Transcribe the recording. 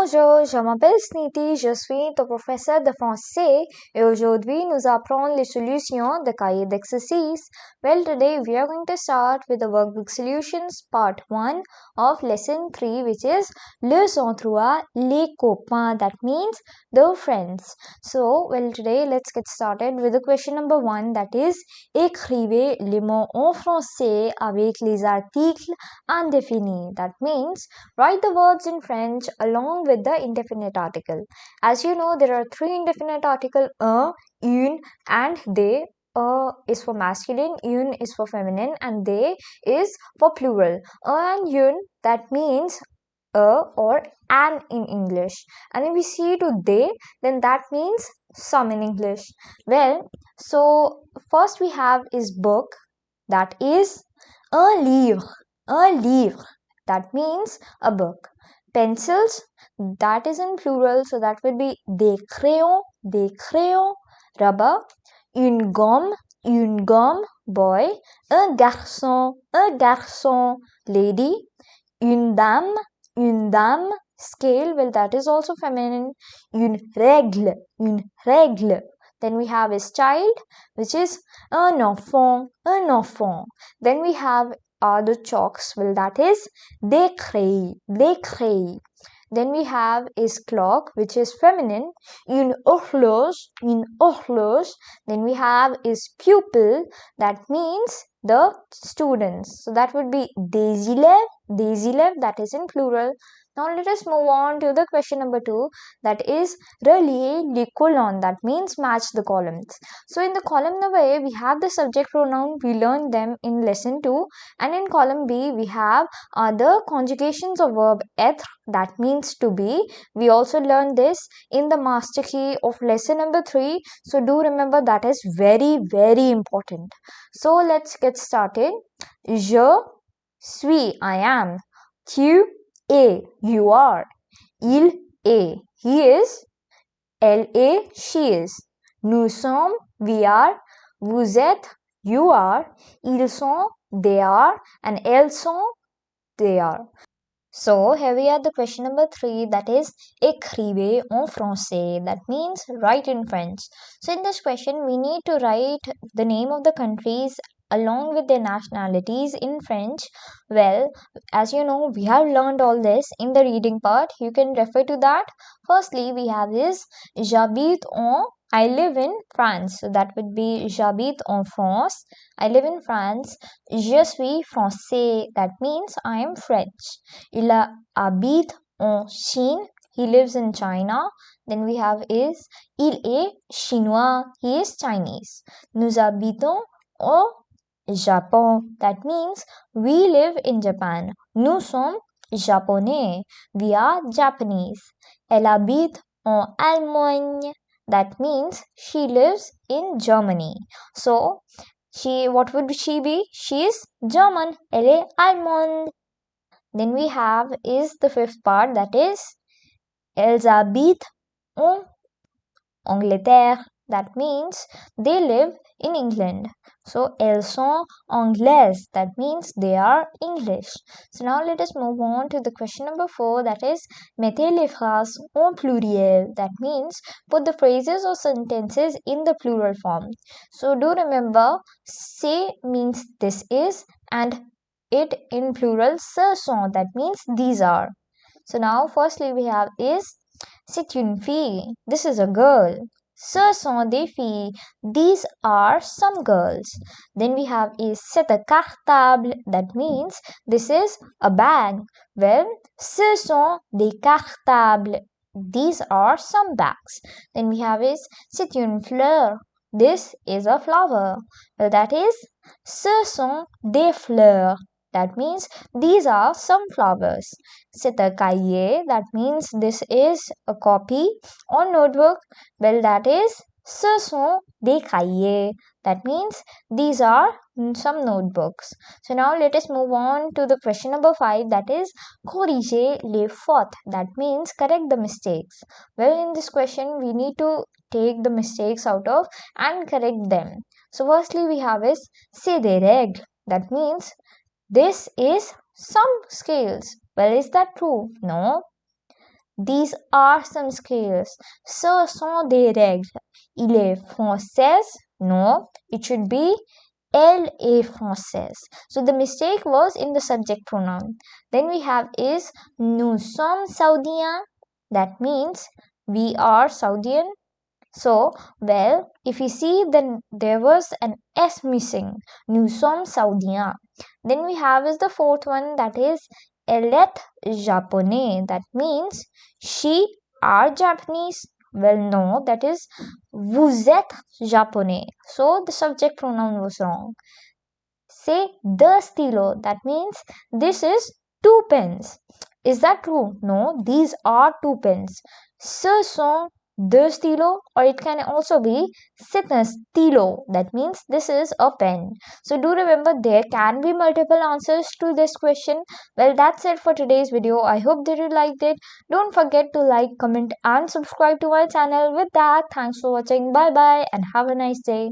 Bonjour, je m'appelle Sniti, je suis ton professeur de français et aujourd'hui nous apprenons les solutions de cahier d'exercice. Well, today we are going to start with the workbook solutions part 1 of lesson 3, which is leçon 3, les copains, that means the friends. So, well, today let's get started with the question number 1, that is écrivez les mots en français avec les articles indéfinis. That means write the words in French along with the indefinite article. As you know, there are three indefinite articles, un, une, and they. Is for masculine, une is for feminine, and they is for plural. And une, that means or an in English. And if we see to they, then that means some in English. Well, so first we have is book, that is un livre, that means a book. Pencils, that is in plural, so that would be des crayons, rubber. Une gomme, boy. Un garçon, lady. Une dame, scale, well, that is also feminine. Une règle. Then we have is child, which is un enfant. Then we have the chalks, well, that is des crayons. Then we have is clock, which is feminine. Une horloge. Then we have is pupil, that means the students. So that would be des élèves, that is in plural. Now let us move on to the question number 2, that is relier les colonnes, that means match the columns. So in the column number A, we have the subject pronoun, we learned them in lesson 2, and in column B, we have the conjugations of verb être, that means to be. We also learned this in the master key of lesson number 3, so do remember that is very, very important. So let's get started. Je suis, I am. Tu es, you are. Il est, he is. Elle est, she is. Nous sommes, we are. Vous êtes, you are. Ils sont, they are. And elles sont, they are. So here we are the question number 3, that is écrivez en français, that means write in French. So in this question we need to write the name of the countries along with their nationalities in French. Well, as you know, we have learned all this in the reading part. You can refer to that. Firstly, we have this j'habite en, I live in France. So that would be j'habite en France. I live in France. Je suis français. That means I am French. Il habite en Chine. He lives in China. Then we have is il est chinois. He is Chinese. Nous habitons au Japon. That means we live in Japan. Nous sommes japonais. We are Japanese. Elle habite en Allemagne. That means she lives in Germany. So, what would she be? She is German. Elle est allemande. Then we have is the fifth part, that is elles habitent en Angleterre. That means they live in England. So elles sont anglaises. That means they are English. So now let us move on to the question number 4, that is mettez les phrases en pluriel. That means put the phrases or sentences in the plural form. So do remember, c'est means this is, and it in plural ce sont, that means these are. So now firstly we have is c'est une fille. This is a girl. Ce sont des filles. These are some girls. Then we have is c'est un cartable. That means this is a bag. Well, ce sont des cartables. These are some bags. Then we have is c'est une fleur. This is a flower. Well, that is ce sont des fleurs. That means these are some flowers. C'est un cahier. That means this is a copy or notebook. Well, that is ce sont des cahiers. That means these are some notebooks. So now let us move on to the question number 5, that is corriger les fautes. That means correct the mistakes. Well, in this question we need to take the mistakes out of and correct them. So firstly we have is c'est des règles. That means this is some scales. Well, is that true? No. These are some scales. Ce sont des règles. Il est française. No, it should be elle est française. So the mistake was in the subject pronoun. Then we have is nous sommes saoudiens. That means we are Saudian. So, well, if you see, then there was an S missing. Nous sommes saoudiens. Then we have is the fourth one, that is elle est japonais. That means she are Japanese. Well, no, that is vous êtes japonais. So the subject pronoun was wrong. Say the stylo. That means this is 2 pens. Is that true? No, these are 2 pens. Ce sont deux stylos, or it can also be c'est un stylo. That means this is a pen. So do remember, there can be multiple answers to this question. Well, that's it for today's video. I hope that you liked it. Don't forget to like, comment and subscribe to my channel. With that, thanks for watching. Bye bye and have a nice day.